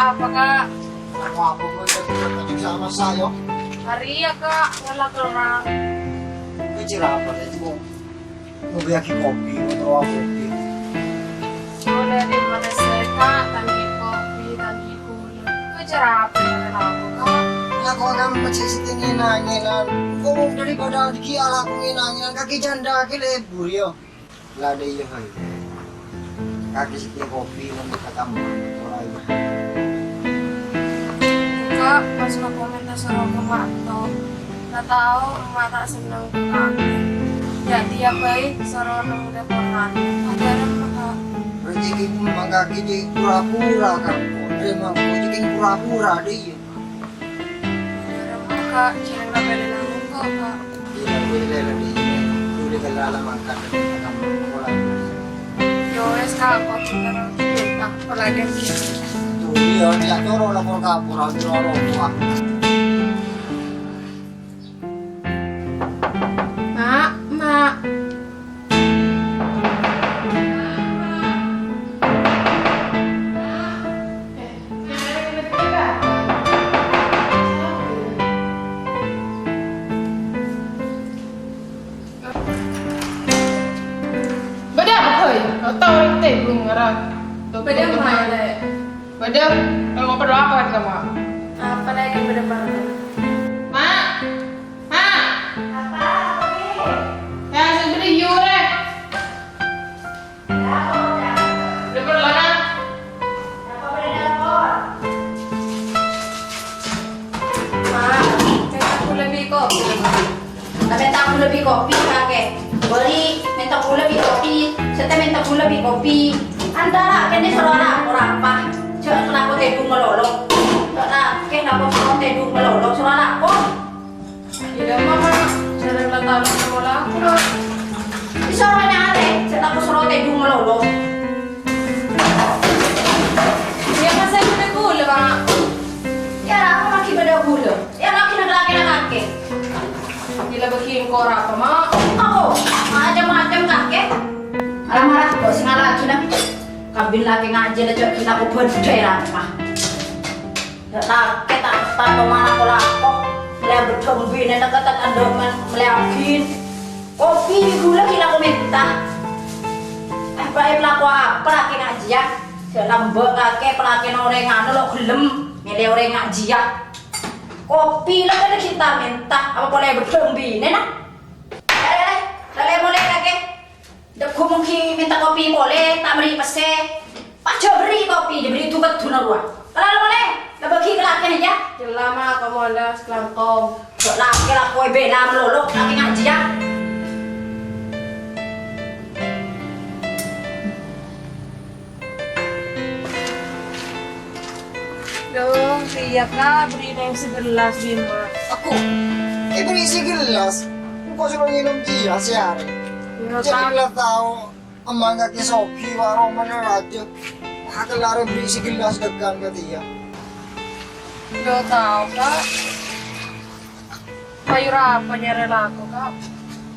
Apa kak? Ano ako mo yung sama sa'yo? Hari ya kak, wala ka orang. Kecira pa rin mo. Nubiyaki kopi, matrawa kopi. Boleh di mana saya kak, tandi kopi, tandi kulit. Kecerapa ya aku kak? Ako agam magsisiting inanginan. Kung daripada dikiala kong inanginan, kaki janda kilebur yo. Lada iyo kayo. Kaki siting kopi, nandun katama. Wala yun. Kak, pas aku minta suruh ke Mato, nggak tahu emak tak senang ke kami. Jadi ya baik suruh nunggu deporan. Ada apa kak? Rezeki mo magkakiti pura-pura kan po. Emang po, jiking pura-pura di yun. Ada apa kak? Jangan nggak beli nanggung kok kak. Bila di yun. Duli ka lalamangkan na katama. Wala yun. Yowes kak, kok kita minta pelajari gitu. Duli yun, ya toro lang po ka, pura-pura po. Mak, mak. Beda apa kau? Kau tahu itu belum ngarang. Beda mana? Beda. Kalau mau berdoa apa kamu? Apa lagi yang beda mana? Mak, mak. Apa? Ya seberi yure. Udah berlana. Mak, minta aku lebih kopi. Minta aku lebih kopi kakek. Beli minta aku lebih kopi. Saya minta aku lebih kopi. Antara kini saudara orang apa? Cek kenapa tedung melolong? Cek kenapa kau tedung melolong saudara? Oh, Tidak mama, jangan letak sekolah aku. disorongnya ada. Saya aku suruh tedung melolong. Ya masa kita gula bang. Ya aku makin beda gula. Ya makin laki kakek. Gila bikin korak apa mak? Aku macam-macam kakek. Marah-marah kok sing lagi nak. Kabin lagi ngaji na cok kita ko berdera mah. Laki tak tahu mana ko lako. Melihat bertumbi na nakatat andoman melihatin. Kopi gula kita ko minta. Baik laku apa lagi ngaji ya? Selambek kakek pelaki orang anu lo gelem milih orang ngaji ya. Kopi lah kan kita minta apa boleh bertumbi nena? Lele boleh kakek. Dekuk mungkin minta kopi boleh, tak beri pese. Paco beri kopi, diberi itu betul narua. Kalau boleh, dah bagi ke laki aja. Lama kamu ada sekelangkong. Laki lah kue bela melolok, laki ngaji ya. Dong, siap lah beri yang segelas bima. Ako, berisi gelas. Kung suruh nginom dia sehari. Jadi lah tahu amang kaki sopi warung mana raja. Hakalare berisi gelas degan ke dia. Udah tahu kak. Payur apa nyari laku kak?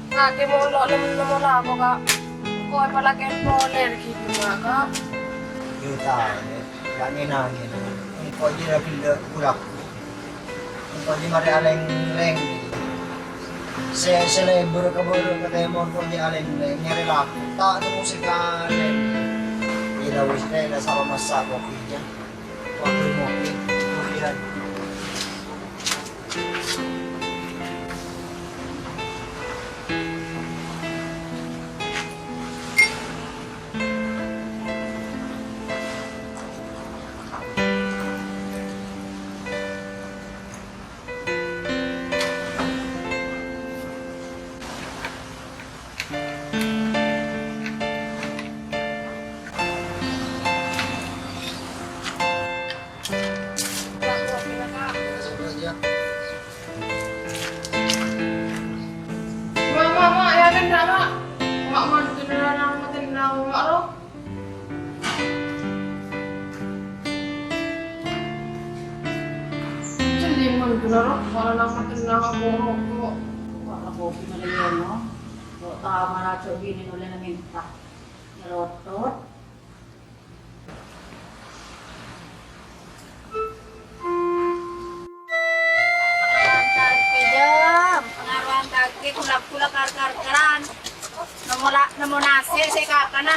Kakek mau lo mau laku kak. Kau apa lagi yang boleh gitu kak? Juta, langin angin. Kau jadi pilih kurang. Kau jadi mari aleng-leng. Saya selebur kabur ketemon kau jadi aleng-leng nyari laku. Tak ada musik aleng. Ila wis na sa masa kopi niya. Waktu mo kulihan. Mak, ya kan dah mak. Mak mantu nang matin nang mak lo. Jadi mantu nang malah nang matin nang aku mau. Wala kopi na lang no. So tama na chogi ni nula na minta. Rotot. kana.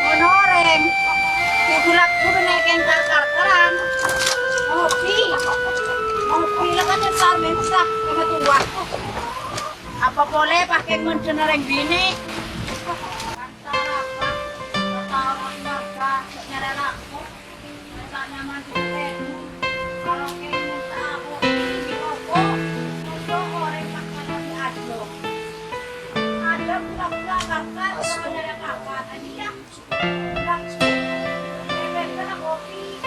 Honoreng. Bulak ko bineken karkaran. Kopi. Kopi lang kan sa amin sa kamatua. Apa boleh pakai mencenareng bini? Antara apa? Tahu apa? Nyara aku. Tak nyaman juga. Kalau kayak minta aku di rokok, untuk orang makan di adlo. Ada pula-pula kakak, sebenarnya kakak tadi ya. Kopi.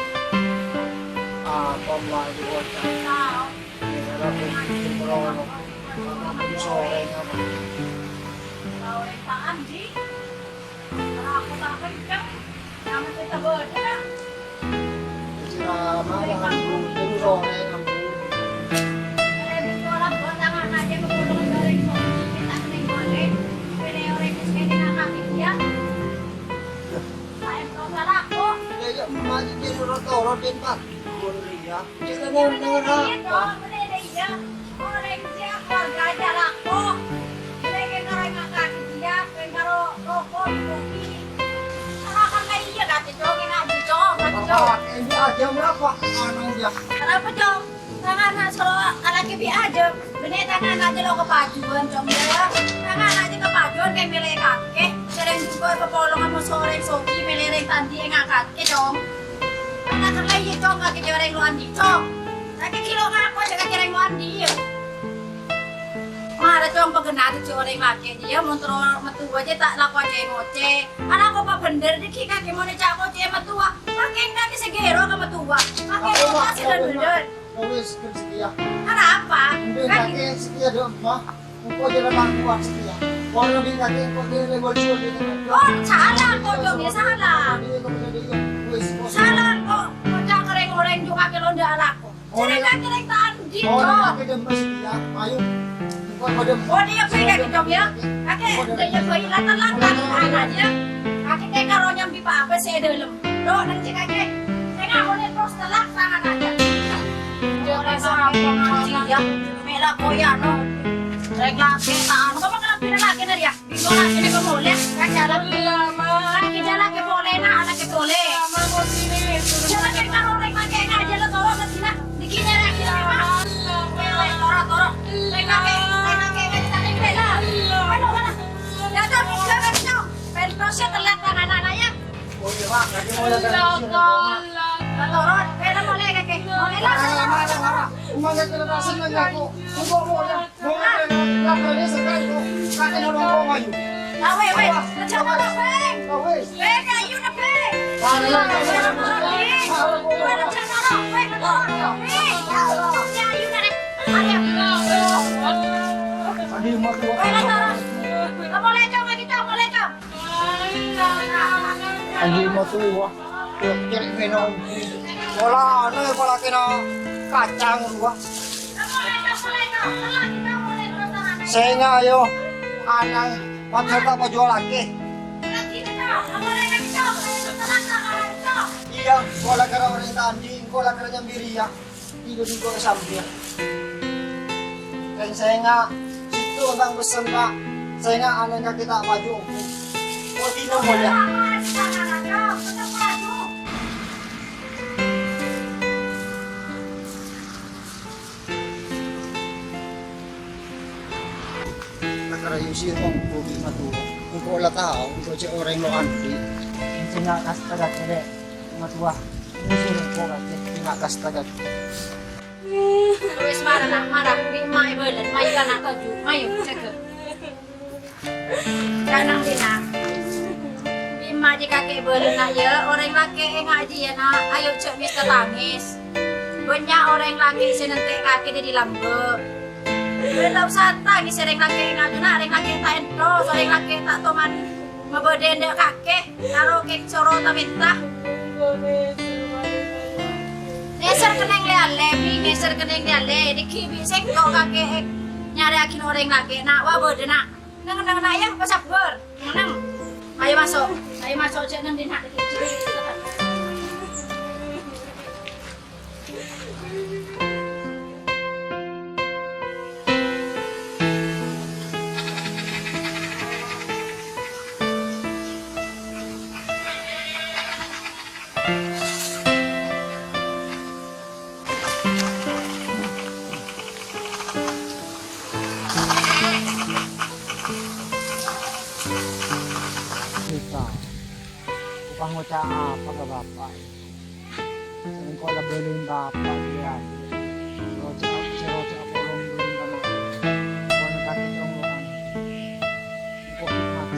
Apa mau dibuat? Tahu. Kira aku meronok. Sore apa? Tahu tak andi. Kalau aku tak kencang, kamu kita berdua. Kira malam itu sore aku. Kaya maju di rotoro din pa. Kuliah. Di ka mo nang Ini aja berapa? Ano dia? Kenapa, Cong? Tangan solo anak kibi aja. Bener tangan aja lo kepajuan, Cong ya. Tangan aja kepajuan kayak milih kakek. Sering juga kepolongan mau sore soki milih tadi yang ngangkat ke, Cong. Anak kan lagi, Cong, kakek joreng lo andi, Cong. Kakek kilo ngaku aja kakek joreng lo andi. Ada Cong pengenal tuh joreng laki dia motor metu aja tak laku aja ngoce. Anak kok bener deh kakek mau necak ngoce metua. Kakek nanti segero ke metua. Kakek mau kasih dan bener. Wis setia. Ada apa? Mungkin Kan kakek setia dong, mah. Engkau jalan kuat setia. Kalau lebih kakek kok dia lebih jual dia. oh salah kok Cong ya salah. Salah kok kocak kereng-kereng juga kakek lo ndak laku. Jadi kakek reng tak andi, Oh, Cong. kakek demes setia. Ayo. Engkau pada Oh dia pergi kakek Cong ya. Kakek dia pergi latar-latar anaknya. Kakek kayak karo nyambi apa saya dalam. Lo nanti kakek. Saya nggak boleh terus telak tangan aja. Boleh sama ya. Mela koyano. Rek laki tahan. Kamu kenapa pindah laki dari ya? Bingung laki ini kamu boleh. Kan jalan lama. Laki jalan ke boleh nah anak ke boleh. Jalan ke karo rek laki aja lo tolong ke sini. Dikinya laki lagi mah. Toro. Rek laki nggak ditanya bela. Mana mana. Datang bisa kan cok. Pentrosnya telat tangan anaknya. Oh iya, Pak. Kakek mau lihat Turun, kaya boleh kakek. Boleh lah. Umaga kelelasan lang ako. Engkau mau lihat. Mau lihat lagi sekali ko. Kakek nolong ko ngayon. Weh. Kacau na, Peng. Wes. Kayu na, Peng. Para lang. Adi mo tuwa. Adi mo tuwa. Kaya minum. Wala ano eh, wala kina kacang luwa. Saya nga ayo, anay, magkata pa jual lagi. Iya, wala ka raw rin tandi, wala ka rin biriya. Dito ko kasabi. Kaya saya nga, situ ang gusto ka, saya nga anay ka kita maju. O di na mo ya. Nakarayo siya kung bugi matuwa. Kung ko wala tao, kung ko siya orang mo andi. Tinakas tagad nila, matuwa. Musulong ko kasi tinakas tagad. Wis marah, di mai belan, mai kana taju, mai cek. Kanang dina. Bima di kakek belan nak ya, orang laki ngaji ya nak, ayo cek mis ketangis. Banyak orang laki senentek kakek di lambe. Belum santai ni sering laki ngaji nak, orang laki tak ento, orang laki tak toman mabeden dek kakek, karo kek coro ta minta. Neser keneng leale, neser keneng leale, dikibi sengko kakek nyari akin orang laki nak wabode nak. Nang ayam pasak ber, nang. Ayo masuk cek nang dinak dikicil. pagkabapak. Saling ko alam doon yung bapak. Yan. Si Rocha ako lang doon ka na. Kung nagkakit yung lukan. Yung coffee max.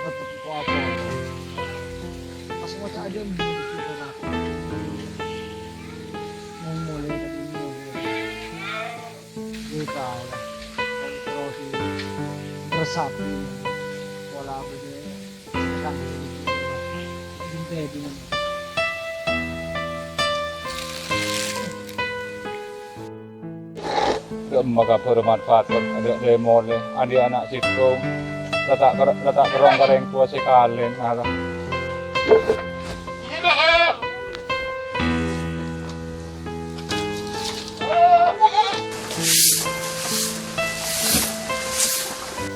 Tatap ko ako. Kasi mo sa adyon. Nung muli ka din mo. Dito. Pero si Grasapi. Wala ko din. Yung pwede naman. Maka bermanfaat ada remole andi anak situ letak kerong kareng tua si kalen alam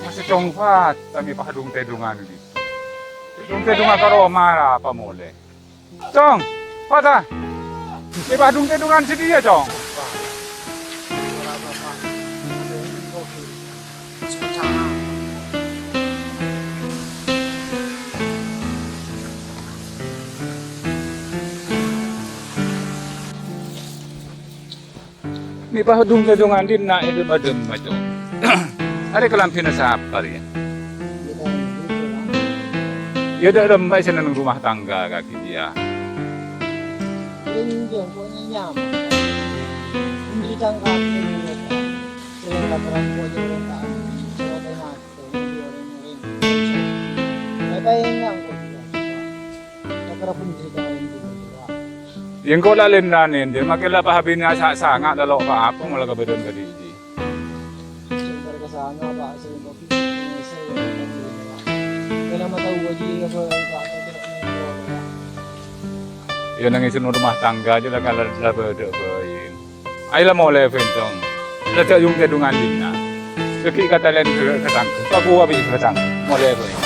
masih congfat kami pahadung tedungan ini tedungan karo mara apa mole cong pada si pahadung tedungan si dia cong Ni pahudung tedungan din na itu badem macam. Ada kelampin sa apa ya? Ya ada lembay sa nang rumah tangga kaki dia. Yung po niya nyaman. Hindi kang kapin mo pa. Sila katarang po yung taan. Sila tayo natin. Hindi rin rin. May pahingang ko diba? Katarapon dito ka hindi ko diba? Yang ko lalin nanin din makila pahabin nga sa sanga dalo pa apo wala ka bedon ka di. Siyempre kasama ba sa yung kapit. Sa yung kapit. Kaya matawag yung kapit. Yan ang isin rumah tangga aja lah kalau ada beda bayin. Ayolah mau level dong. Letak yung tedungan din na. Kaki kata lain ketang. Aku habis ketang. Mau level.